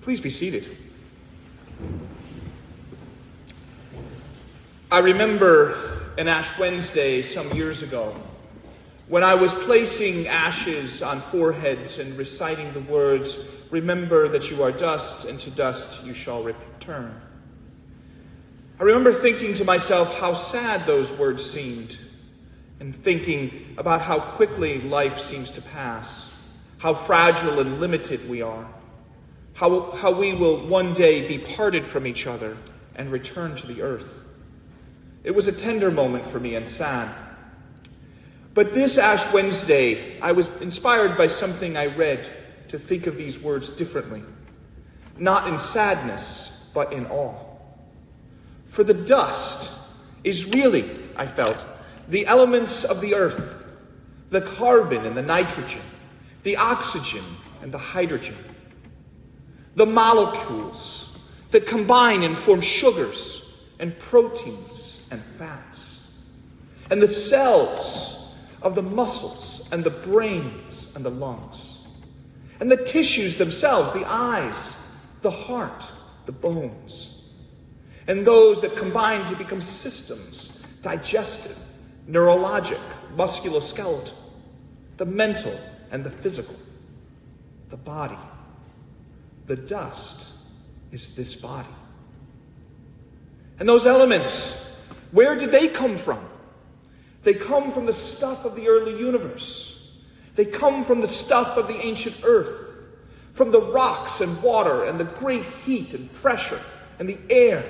Please be seated. I remember an Ash Wednesday some years ago when I was placing ashes on foreheads and reciting the words, "Remember that you are dust, and to dust you shall return." I remember thinking to myself how sad those words seemed, and thinking about how quickly life seems to pass, how fragile and limited we are, how we will one day be parted from each other and return to the earth. It was a tender moment for me and sad. But this Ash Wednesday, I was inspired by something I read to think of these words differently, not in sadness, but in awe. For the dust is really, I felt, the elements of the earth, the carbon and the nitrogen, the oxygen and the hydrogen, the molecules that combine and form sugars and proteins and fats, and the cells of the muscles and the brains and the lungs, and the tissues themselves, the eyes, the heart, the bones, and those that combine to become systems, digestive, neurologic, musculoskeletal, the mental and the physical, the body. The dust is this body. And those elements, where did they come from? They come from the stuff of the early universe. They come from the stuff of the ancient earth, from the rocks and water and the great heat and pressure and the air.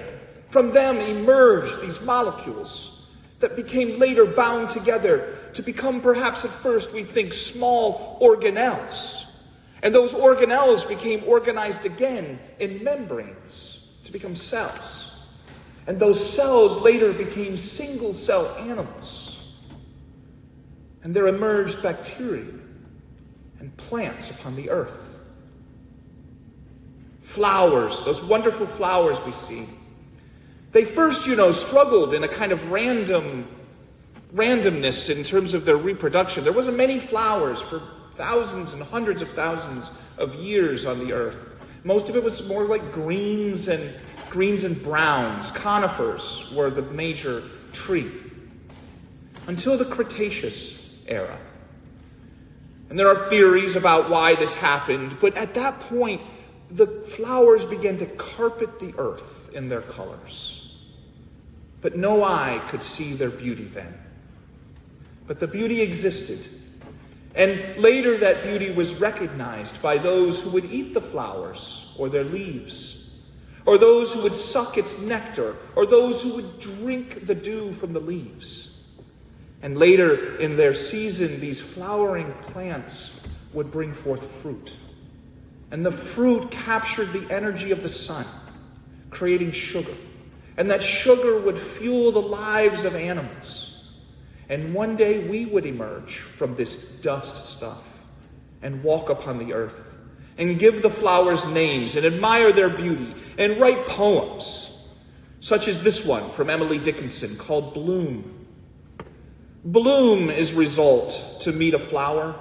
From them emerged these molecules that became later bound together to become, perhaps at first we think, small organelles. And those organelles became organized again in membranes to become cells. And those cells later became single-cell animals. And there emerged bacteria and plants upon the earth. Flowers, those wonderful flowers we see. They first, struggled in a kind of randomness in terms of their reproduction. There wasn't many flowers for thousands and hundreds of thousands of years on the earth. Most of it was more like greens and browns. Conifers were the major tree until the Cretaceous era. And there are theories about why this happened, but at that point, the flowers began to carpet the earth in their colors. But no eye could see their beauty then. But the beauty existed. And later that beauty was recognized by those who would eat the flowers or their leaves, or those who would suck its nectar, or those who would drink the dew from the leaves. And later in their season, these flowering plants would bring forth fruit. And the fruit captured the energy of the sun, creating sugar. And that sugar would fuel the lives of animals. And one day we would emerge from this dust stuff and walk upon the earth and give the flowers names and admire their beauty and write poems, such as this one from Emily Dickinson called Bloom. Bloom is result to meet a flower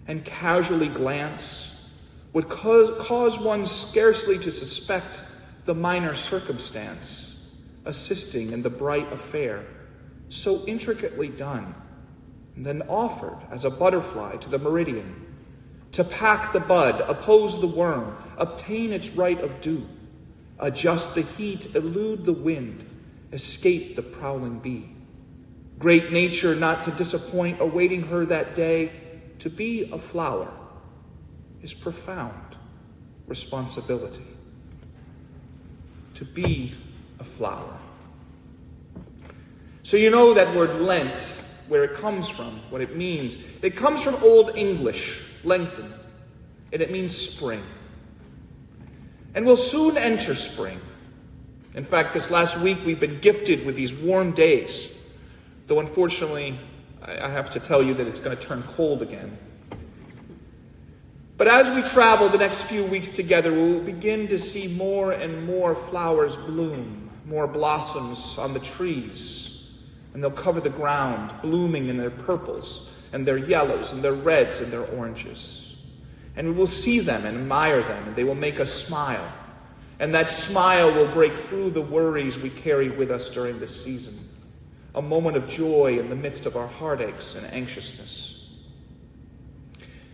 and casually glance would cause one scarcely to suspect the minor circumstance assisting in the bright affair, so intricately done, and then offered as a butterfly to the meridian, to pack the bud, oppose the worm, obtain its right of dew, adjust the heat, elude the wind, escape the prowling bee. Great nature not to disappoint, awaiting her that day, to be a flower is profound responsibility. To be a flower. So you know that word Lent, where it comes from, what it means. It comes from Old English, Lenten, and it means spring. And we'll soon enter spring. In fact, this last week we've been gifted with these warm days, though unfortunately I have to tell you that it's going to turn cold again. But as we travel the next few weeks together, we'll begin to see more and more flowers bloom, more blossoms on the trees. And they'll cover the ground, blooming in their purples and their yellows and their reds and their oranges. And we will see them and admire them, and they will make us smile. And that smile will break through the worries we carry with us during this season. A moment of joy in the midst of our heartaches and anxiousness.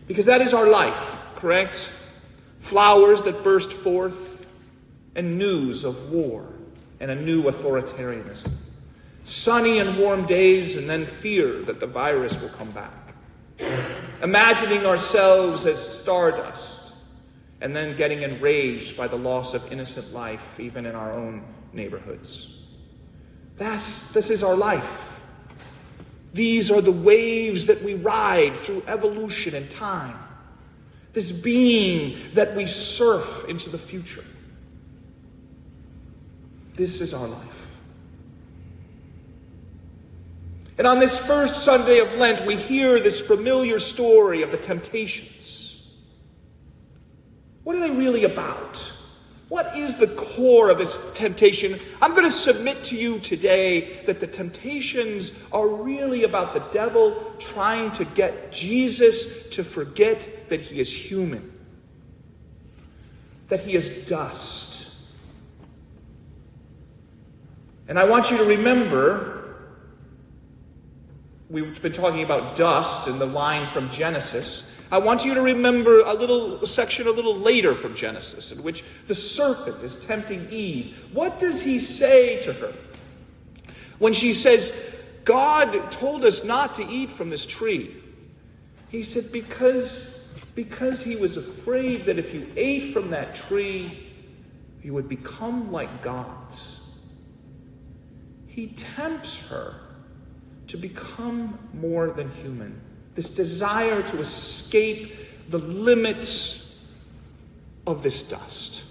Because that is our life, correct? Flowers that burst forth, and news of war and a new authoritarianism. Sunny and warm days, and then fear that the virus will come back. Imagining ourselves as stardust, and then getting enraged by the loss of innocent life, even in our own neighborhoods. This is our life. These are the waves that we ride through evolution and time. This being that we surf into the future. This is our life. And on this first Sunday of Lent, we hear this familiar story of the temptations. What are they really about? What is the core of this temptation? I'm going to submit to you today that the temptations are really about the devil trying to get Jesus to forget that he is human, that he is dust. And I want you to remember, we've been talking about dust and the line from Genesis. I want you to remember a section a little later from Genesis, in which the serpent is tempting Eve. What does he say to her? When she says, God told us not to eat from this tree. He said, because he was afraid that if you ate from that tree, you would become like gods. He tempts her to become more than human. This desire to escape the limits of this dust.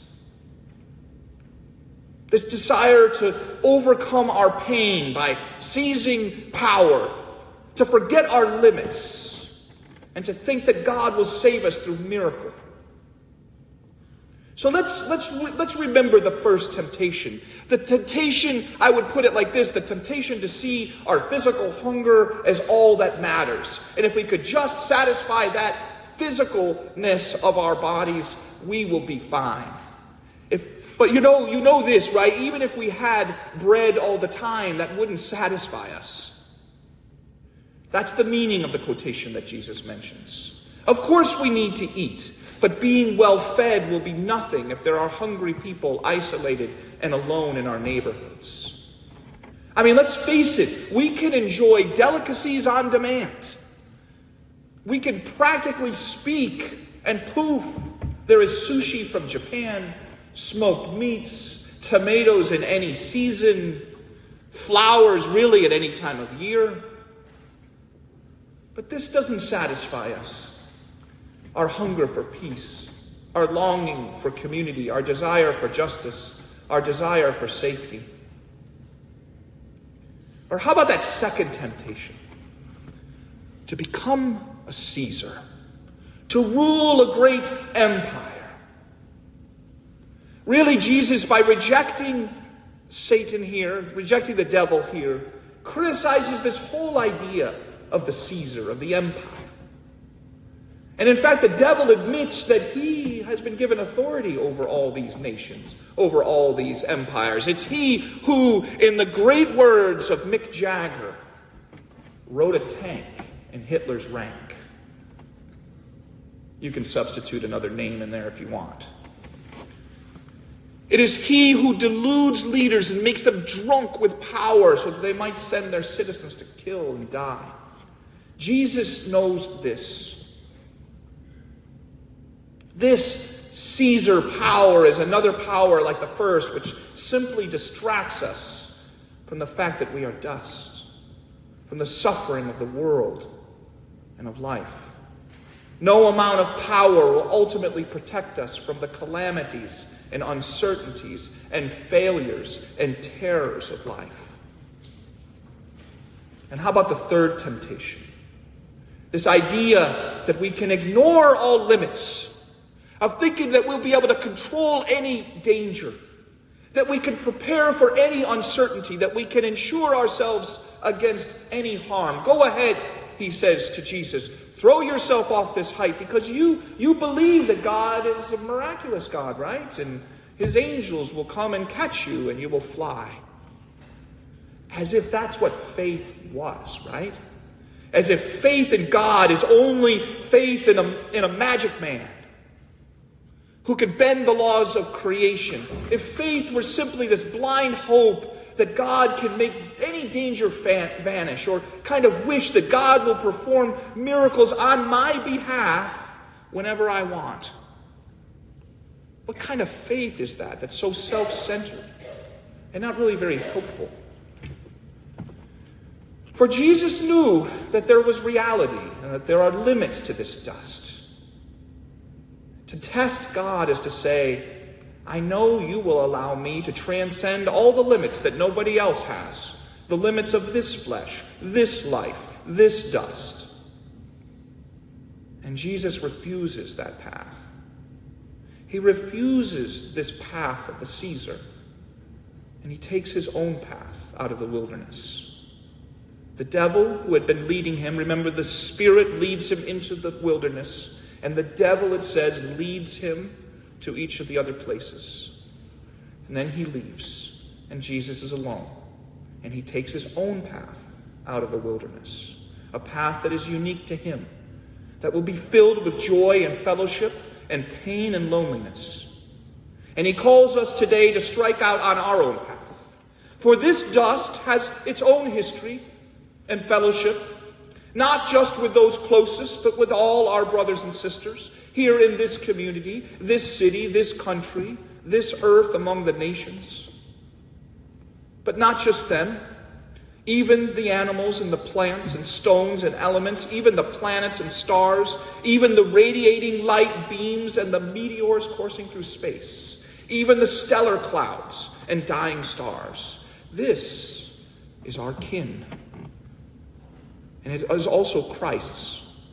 This desire to overcome our pain by seizing power, to forget our limits, and to think that God will save us through miracle. So let's remember the first temptation. The temptation, I would put it like this, the temptation to see our physical hunger as all that matters. And if we could just satisfy that physicalness of our bodies, we will be fine. But you know this, right? Even if we had bread all the time, that wouldn't satisfy us. That's the meaning of the quotation that Jesus mentions. Of course we need to eat. But being well-fed will be nothing if there are hungry people isolated and alone in our neighborhoods. I mean, let's face it, we can enjoy delicacies on demand. We can practically speak, and poof, there is sushi from Japan, smoked meats, tomatoes in any season, flowers really at any time of year. But this doesn't satisfy us. Our hunger for peace, our longing for community, our desire for justice, our desire for safety. Or how about that second temptation? To become a Caesar, to rule a great empire. Really, Jesus, by rejecting Satan here, rejecting the devil here, criticizes this whole idea of the Caesar, of the empire. And in fact, the devil admits that he has been given authority over all these nations, over all these empires. It's he who, in the great words of Mick Jagger, rode a tank in Hitler's rank. You can substitute another name in there if you want. It is he who deludes leaders and makes them drunk with power so that they might send their citizens to kill and die. Jesus knows this. This Caesar power is another power like the first, which simply distracts us from the fact that we are dust, from the suffering of the world and of life. No amount of power will ultimately protect us from the calamities and uncertainties and failures and terrors of life. And how about the third temptation? This idea that we can ignore all limits, of thinking that we'll be able to control any danger, that we can prepare for any uncertainty, that we can ensure ourselves against any harm. Go ahead, he says to Jesus, Throw yourself off this height because you believe that God is a miraculous God, right? And his angels will come and catch you and you will fly. As if that's what faith was, right? As if faith in God is only faith in a magic man who could bend the laws of creation. If faith were simply this blind hope that God can make any danger vanish, or kind of wish that God will perform miracles on my behalf whenever I want. What kind of faith is that that's so self-centered and not really very hopeful? For Jesus knew that there was reality and that there are limits to this dust. To test God is to say, I know you will allow me to transcend all the limits that nobody else has. The limits of this flesh, this life, this dust. And Jesus refuses that path. He refuses this path of the Caesar. And he takes his own path out of the wilderness. The devil who had been leading him, remember the Spirit leads him into the wilderness. And the devil, it says, leads him to each of the other places. And then he leaves, and Jesus is alone. And he takes his own path out of the wilderness, a path that is unique to him, that will be filled with joy and fellowship and pain and loneliness. And he calls us today to strike out on our own path. For this dust has its own history and fellowship, not just with those closest, but with all our brothers and sisters here in this community, this city, this country, this earth among the nations. But not just them. Even the animals and the plants and stones and elements, even the planets and stars, even the radiating light beams and the meteors coursing through space, even the stellar clouds and dying stars. This is our kin. And it is also Christ's.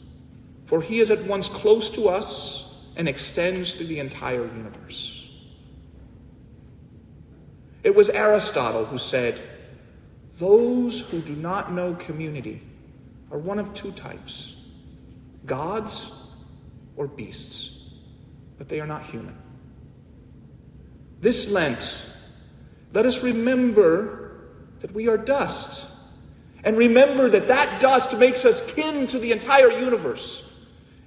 For he is at once close to us and extends through the entire universe. It was Aristotle who said, those who do not know community are one of two types, gods or beasts, but they are not human. This Lent, let us remember that we are dust, and remember that that dust makes us kin to the entire universe,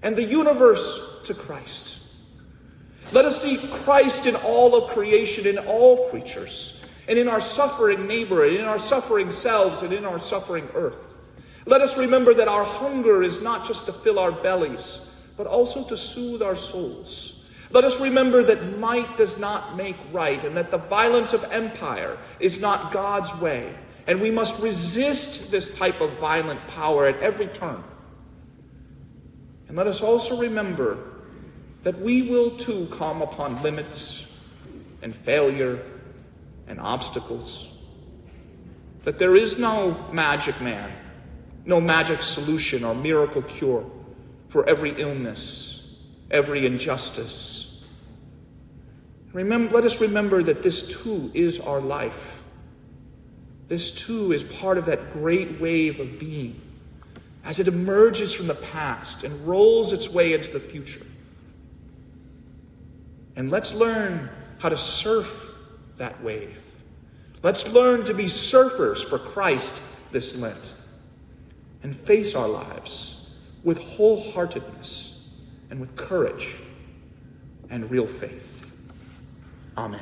and the universe to Christ. Let us see Christ in all of creation, in all creatures, and in our suffering neighbor, and in our suffering selves, and in our suffering earth. Let us remember that our hunger is not just to fill our bellies, but also to soothe our souls. Let us remember that might does not make right, and that the violence of empire is not God's way, and we must resist this type of violent power at every turn. And let us also remember that we will too come upon limits and failure and obstacles. That there is no magic man, no magic solution or miracle cure for every illness, every injustice. Let us remember that this too is our life. This too is part of that great wave of being as it emerges from the past and rolls its way into the future. And let's learn how to surf that wave. Let's learn to be surfers for Christ this Lent and face our lives with wholeheartedness and with courage and real faith. Amen.